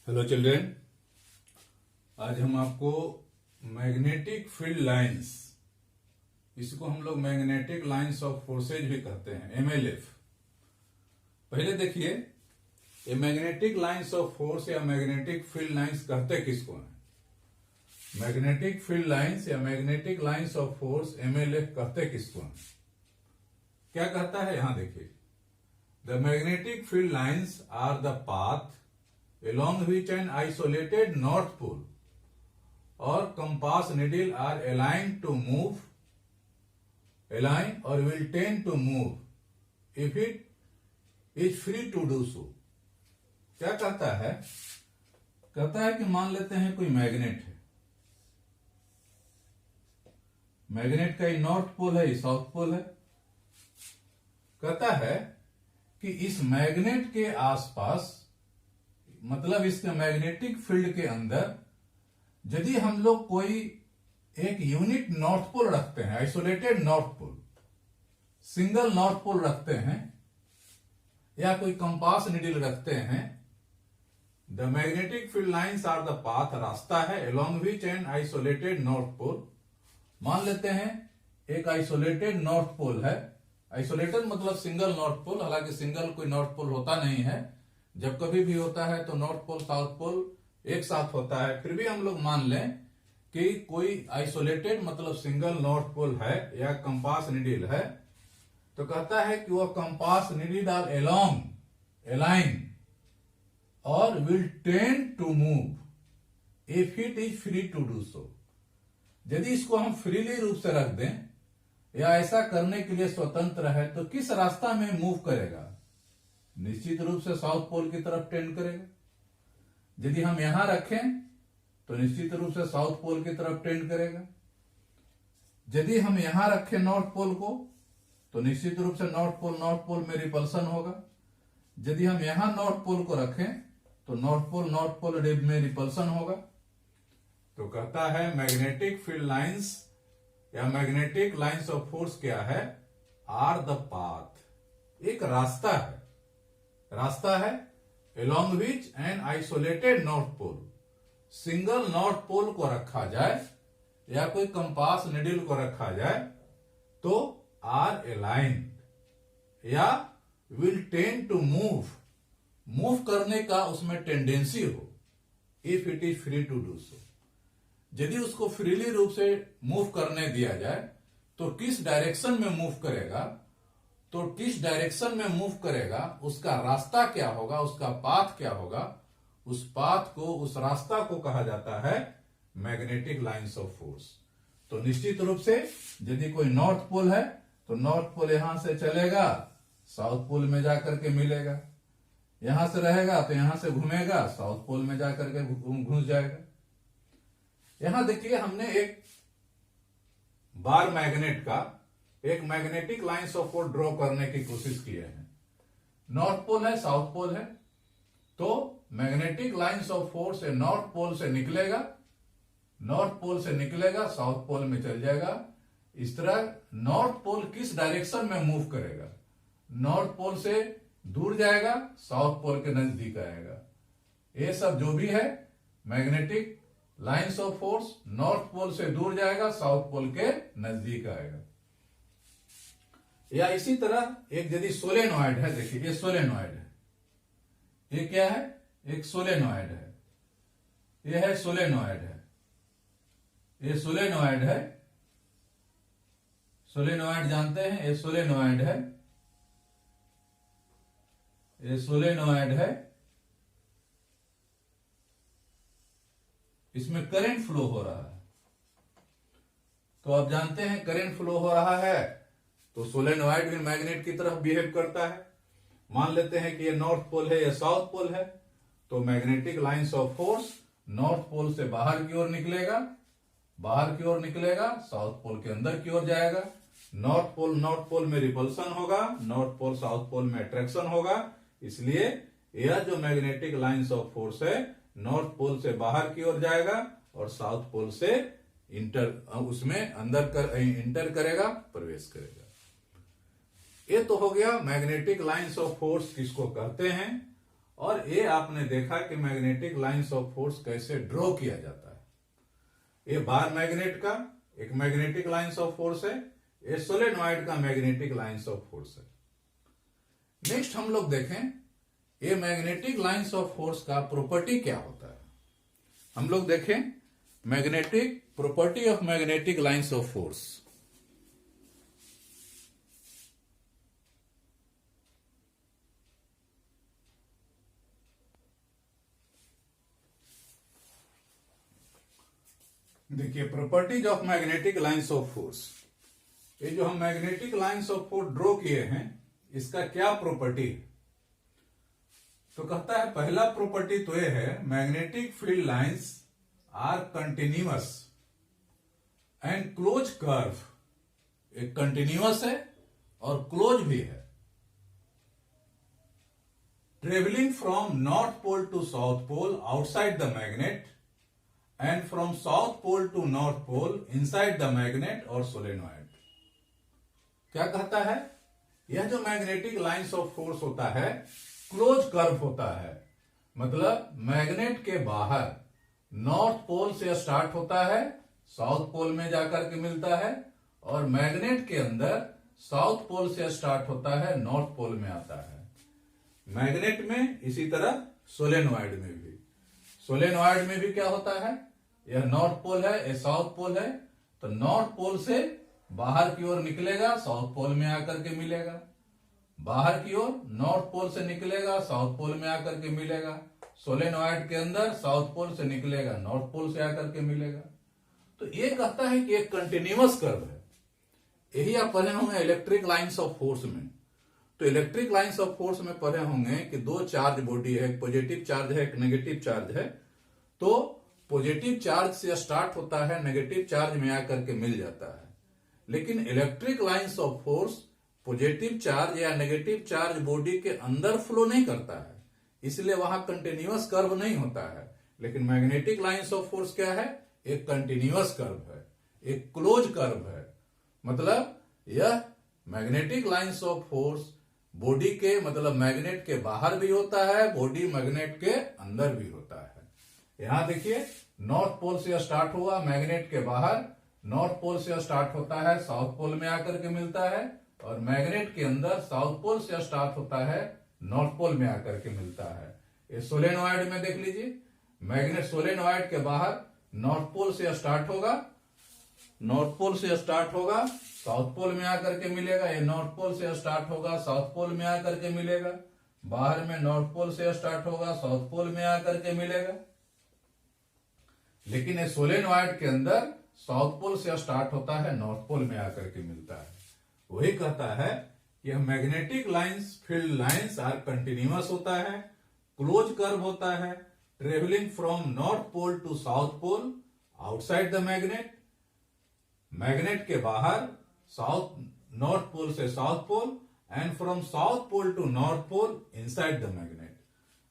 Hello children, आज हम आपको मैग्नेटिक फील्ड लाइंस, इसको हम लोग मैग्नेटिक लाइंस ऑफ फोर्सेज भी कहते हैं, एमएलएफ। पहले देखिए, ये मैग्नेटिक लाइंस ऑफ फोर्स या मैग्नेटिक फील्ड लाइंस कहते किसको हैं? मैग्नेटिक फील्ड लाइंस या magnetic lines of force MLF कहते किसको हैं? क्या कहता है? यहां देखिए, the magnetic field lines are the path along which an isolated north pole or compass needle are aligned or will tend to move if it is free to do so. क्या कहता है? कहता है कि मान लेते हैं कोई मैग्नेट है, मैग्नेट का ये नॉर्थ पोल है, ये साउथ पोल है। कहता है कि इस मैग्नेट के आसपास, मतलब इसके मैग्नेटिक फील्ड के अंदर, यदि हम लोग कोई एक यूनिट नॉर्थ पोल रखते हैं, isolated north pole, single north pole रखते हैं, या कोई कंपास निडल रखते हैं, the magnetic field lines are the path, रास्ता है, along which an isolated north pole. मान लेते हैं एक आइसोलेटेड नॉर्थ पोल है, आइसोलेटेड मतलब सिंगल नॉर्थ पोल, हालांकि सिंगल कोई नॉर्थ पोल होता नहीं है, जब कभी भी होता है तो नॉर्थ पोल साउथ पोल एक साथ होता है। फिर भी हम लोग मान लें कि कोई आइसोलेटेड मतलब सिंगल नॉर्थ पोल है या कंपास निडल है, तो कहता है कि वह कंपास निडल आर अलाइन और will tend to move if it is free to do so. यदि इसको हम फ्रीली रूप से रख दें या ऐसा करने के लिए स्वतंत्र है, तो किस रास्ता में मूव करेगा? निश्चित रूप से साउथ पोल की तरफ टेंड करेगा। यदि हम यहां रखें तो निश्चित रूप से साउथ पोल की तरफ टेंड करेगा। यदि हम यहां रखें नॉर्थ पोल को, तो निश्चित रूप से नॉर्थ पोल में रिपल्सन होगा। यदि हम यहां नॉर्थ पोल को रखें तो नॉर्थ पोल में रिपल्सन होगा। तो कहता है मैग्नेटिक फील्ड लाइंस या मैग्नेटिक लाइंस ऑफ फोर्स क्या है? आर द पाथ, एक रास्ता है along which an isolated north pole, single north pole को रखा जाए या कोई कंपास निडल को रखा जाए तो आर अलाइन्ड या विल टेंड टू मूव करने का उसमें टेंडेंसी हो, if it is free to do so. यदि उसको फ्रीली रूप से मूव करने दिया जाए तो किस डायरेक्शन में मूव करेगा, तो किस डायरेक्शन में मूव करेगा, उसका रास्ता क्या होगा, उसका पाथ क्या होगा, उस पाथ को, उस रास्ता को कहा जाता है मैग्नेटिक लाइंस ऑफ फोर्स। तो निश्चित रूप से यदि कोई नॉर्थ पोल है तो नॉर्थ पोल यहां से चलेगा, साउथ पोल में जाकर के मिलेगा, यहां से रहेगा तो यहां से घूमेगा, साउथ पोल में जाकर के घुस जाएगा। यहां देखिए, हमने एक बार मैग्नेट का एक magnetic lines of force draw करने की कोशिश की है। नॉर्थ पोल है, साउथ पोल है, तो magnetic lines of force north pole से निकलेगा, साउथ पोल में चल जाएगा। इस तरह नॉर्थ पोल किस डायरेक्शन में मूव करेगा? नॉर्थ पोल से दूर जाएगा, साउथ पोल के नजदीक आएगा। ये सब जो भी है magnetic lines of force, north pole से दूर जाएगा, साउथ पोल के नजदीक आएगा। या इसी तरह एक यदि सोलेनॉइड है, देखिए ये सोलेनॉइड है, ये क्या है? एक सोलेनॉइड है, ये है सोलेनॉइड है, ये सोलेनॉइड है, सोलेनॉइड जानते हैं, ये सोलेनॉइड है, ये सोलेनॉइड है। इसमें करंट फ्लो हो रहा है, तो आप जानते हैं करंट फ्लो हो रहा है तो सोलेनॉइड भी मैग्नेट की तरफ बिहेव करता है। मान लेते हैं कि ये नॉर्थ पोल है, ये साउथ पोल है, तो magnetic lines of force north pole से बाहर की ओर निकलेगा, साउथ पोल के अंदर की ओर जाएगा। नॉर्थ पोल में रिपल्सन होगा, नॉर्थ पोल साउथ पोल में अट्रैक्शन होगा। इसलिए यह जो मैग्नेटिक लाइंस ऑफ फोर्स है नॉर्थ पोल से बाहर की ओर जाएगा और साउथ पोल से उसमें इंटर करेगा, प्रवेश करेगा। ये तो हो गया मैग्नेटिक लाइंस ऑफ फोर्स किसको कहते हैं। और ये आपने देखा कि मैग्नेटिक लाइंस ऑफ फोर्स कैसे ड्रॉ किया जाता है। ये बार मैग्नेट का एक मैग्नेटिक लाइंस ऑफ फोर्स है, ये सोलेनॉइड का मैग्नेटिक लाइंस ऑफ फोर्स है। नेक्स्ट हम लोग देखें ये मैग्नेटिक लाइंस ऑफ फोर्स का प्रॉपर्टी क्या होता है। हम लोग देखें magnetic property of magnetic lines of force. देखिए properties of magnetic lines of force, ये जो हम magnetic lines of force draw किए हैं इसका क्या प्रॉपर्टी है। तो कहता है पहला प्रॉपर्टी तो ये है magnetic field lines are continuous and close curve. एक कंटिन्यूअस है और क्लोज भी है, travelling from north pole to south pole outside the magnet and from south pole to north pole inside the magnet और solenoid. क्या कहता है, यह जो मैग्नेटिक लाइंस ऑफ फोर्स होता है क्लोज कर्व होता है, मतलब मैग्नेट के बाहर नॉर्थ पोल से स्टार्ट होता है, साउथ पोल में जाकर के मिलता है, और मैग्नेट के अंदर साउथ पोल से स्टार्ट होता है, नॉर्थ पोल में आता है। मैग्नेट में इसी तरह सोलेनॉइड में भी, सोलेनॉइड में भी क्या होता है, यह नॉर्थ पोल है, यह साउथ पोल है, तो नॉर्थ पोल से बाहर की ओर निकलेगा, साउथ पोल में आकर के मिलेगा, बाहर की ओर नॉर्थ पोल से निकलेगा, साउथ पोल में आकर के मिलेगा, सोलेनॉइड के अंदर साउथ पोल से निकलेगा, नॉर्थ पोल से आकर के मिलेगा। तो ये कहता है कि एक कंटिन्यूअस कर्व है। यही आप पढ़े होंगे इलेक्ट्रिक लाइंस ऑफ फोर्स में। तो इलेक्ट्रिक लाइंस ऑफ फोर्स में पढ़े होंगे कि दो चार्ज बॉडी है, एक पॉजिटिव चार्ज है, एक नेगेटिव चार्ज है। तो पॉजिटिव चार्ज से स्टार्ट होता है, नेगेटिव चार्ज में आकर के मिल जाता है। लेकिन electric lines of force positive charge या नेगेटिव चार्ज बॉडी के अंदर फ्लो नहीं करता है, इसलिए वहां कंटिन्यूअस कर्व नहीं होता है। लेकिन मैग्नेटिक लाइंस ऑफ फोर्स क्या है, एक कंटिन्यूअस कर्व है, एक क्लोज कर्व है। मतलब यह magnetic lines of force body के, मतलब मैग्नेट के बाहर भी होता है, बॉडी मैग्नेट के अंदर भी होता है। यहां देखिए नॉर्थ पोल से स्टार्ट हुआ मैग्नेट के बाहर, नॉर्थ पोल से स्टार्ट होता है, साउथ पोल में आकर के मिलता है, और मैग्नेट के अंदर साउथ पोल से स्टार्ट होता है, नॉर्थ पोल में आकर के मिलता है। ये सोलेनॉइड में देख लीजिए, मैग्नेट सोलेनॉइड के बाहर नॉर्थ पोल से स्टार्ट होगा, नॉर्थ पोल से स्टार्ट होगा, साउथ पोल में आकर के मिलेगा। ये नॉर्थ पोल से स्टार्ट होगा, साउथ पोल में आकर के मिलेगा, बाहर में नॉर्थ पोल से स्टार्ट होगा, साउथ पोल में आकर के मिलेगा। लेकिन ये सोलेनॉइड के अंदर साउथ पोल से स्टार्ट होता है, नॉर्थ पोल में आकर के मिलता है। वही कहता है यह magnetic lines field lines are continuous होता है, क्लोज कर्व होता है, travelling from north pole to south pole outside the magnet, magnet के बाहर साउथ नॉर्थ पोल से south pole, and from south pole to north pole inside the magnet.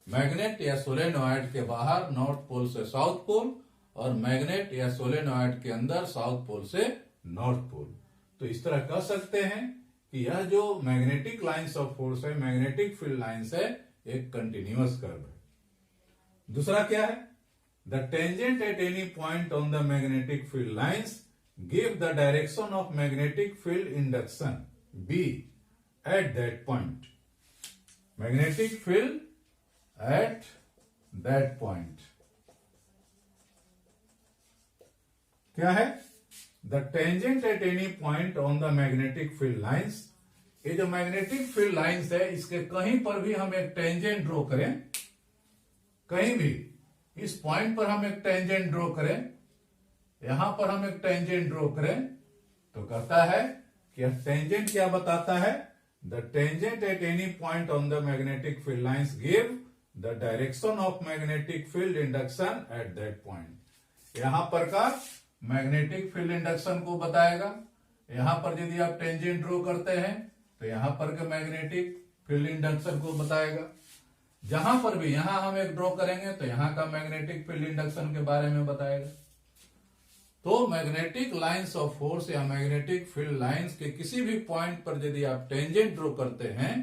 Magnet या solenoid के बाहर नॉर्थ पोल से south पोल, और magnet या solenoid के अंदर साउथ पोल से नॉर्थ पोल। तो इस तरह कह सकते हैं कि यह जो मैग्नेटिक लाइंस ऑफ फोर्स है, मैग्नेटिक फील्ड लाइंस है, एक कंटिन्यूअस कर्व है। दूसरा क्या है, the tangent at any point on the magnetic field lines give the direction of magnetic field induction B at that point. Magnetic field at that point. क्या है, the tangent at any point on the magnetic field lines। ये जो magnetic field lines है इसके कहीं पर भी हम एक टेंजेंट ड्रॉ करें, कहीं भी इस पॉइंट पर हम एक टेंजेंट ड्रॉ करें, यहां पर हम एक टेंजेंट ड्रॉ करें, तो कहता है कि यह टेंजेंट क्या बताता है, the tangent at any point on the magnetic field lines give the direction of magnetic field induction at that point. यहां पर का मैग्नेटिक फील्ड इंडक्शन को बताएगा। यहां पर यदि आप टेंजेंट ड्रॉ करते हैं तो यहां पर के मैग्नेटिक फील्ड इंडक्शन को बताएगा। जहां पर भी यहां हम एक ड्रॉ करेंगे तो यहां का मैग्नेटिक फील्ड इंडक्शन के बारे में बताएगा। तो मैग्नेटिक लाइंस ऑफ फोर्स या मैग्नेटिक फील्ड लाइंस के किसी भी पॉइंट पर यदि आप टेंजेंट ड्रॉ करते हैं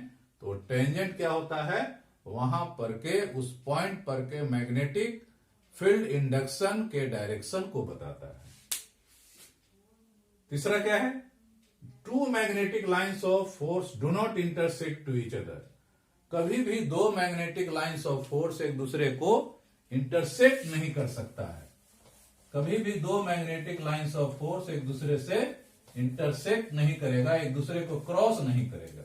तो टेंजेंट क्या होता है, वहां पर के उस पॉइंट पर के मैग्नेटिक फील्ड इंडक्शन के डायरेक्शन को बताता है। तीसरा क्या है? Two magnetic lines of force do not intersect to each other. कभी भी दो मैग्नेटिक लाइंस ऑफ फोर्स एक दूसरे को इंटरसेक्ट नहीं कर सकता है। कभी भी दो मैग्नेटिक लाइंस ऑफ फोर्स एक दूसरे से इंटरसेक्ट नहीं करेगा, एक दूसरे को क्रॉस नहीं करेगा।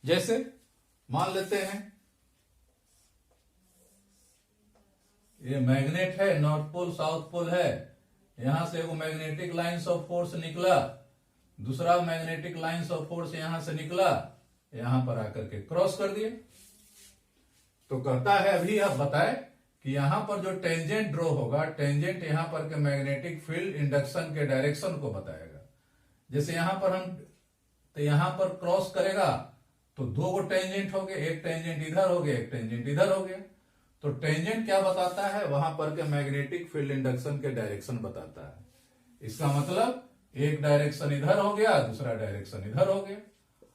जैसे मान लेते हैं ये मैग्नेट है, नॉर्थ पोल साउथ पोल है, यहां से वो मैग्नेटिक लाइंस ऑफ फोर्स निकला, दूसरा मैग्नेटिक लाइंस ऑफ फोर्स यहां से निकला, यहां पर आकर के क्रॉस कर दिए। तो कहता है अभी आप बताए कि यहां पर जो टेंजेंट ड्रॉ होगा, टेंजेंट यहां पर के मैग्नेटिक फील्ड इंडक्शन के डायरेक्शन को बताएगा। जैसे यहां पर हम तो यहां पर क्रॉस करेगा तो दो गो टेंजेंट हो गए, एक टेंजेंट इधर हो गया, एक टेंजेंट इधर हो गया। तो टेंजेंट क्या बताता है? वहां पर के मैग्नेटिक फील्ड इंडक्शन के डायरेक्शन बताता है। इसका मतलब एक डायरेक्शन इधर हो गया, दूसरा डायरेक्शन इधर हो गया।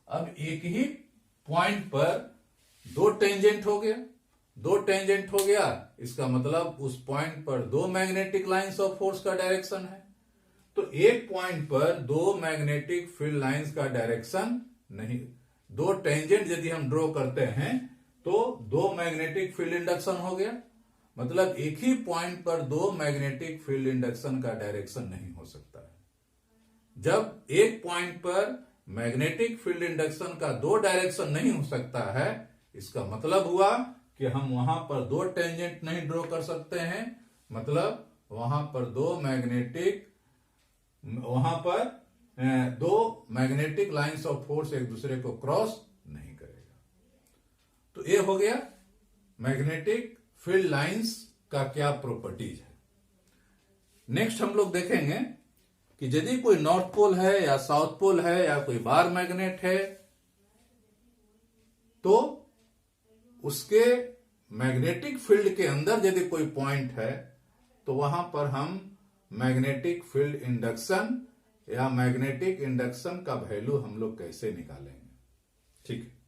अब एक ही पॉइंट पर दो टेंजेंट हो गया, दो टेंजेंट हो गया, इसका मतलब उस पॉइंट पर दो मैग्नेटिक लाइंस ऑफ फोर्स का डायरेक्शन है। तो एक पॉइंट पर दो मैग्नेटिक फील्ड लाइंस का डायरेक्शन नहीं, दो टेंजेंट यदि हम ड्रॉ करते हैं तो दो मैग्नेटिक फील्ड इंडक्शन हो गया। मतलब एक ही पॉइंट पर दो मैग्नेटिक फील्ड इंडक्शन का डायरेक्शन नहीं हो सकता है। जब एक पॉइंट पर मैग्नेटिक फील्ड इंडक्शन का दो डायरेक्शन नहीं हो सकता है, इसका मतलब हुआ कि हम वहां पर दो टेंजेंट नहीं ड्रॉ कर सकते हैं। मतलब वहां पर दो मैग्नेटिक लाइंस ऑफ फोर्स एक दूसरे को क्रॉस नहीं करेगा। तो ये हो गया मैग्नेटिक फील्ड लाइंस का क्या प्रॉपर्टीज है। नेक्स्ट हम लोग देखेंगे कि यदि कोई नॉर्थ पोल है या साउथ पोल है या कोई बार मैग्नेट है तो उसके मैग्नेटिक फील्ड के अंदर यदि कोई पॉइंट है तो वहां पर हम मैग्नेटिक फील्ड इंडक्शन या मैग्नेटिक इंडक्शन का वैल्यू हम लोग कैसे निकालेंगे। ठीक है।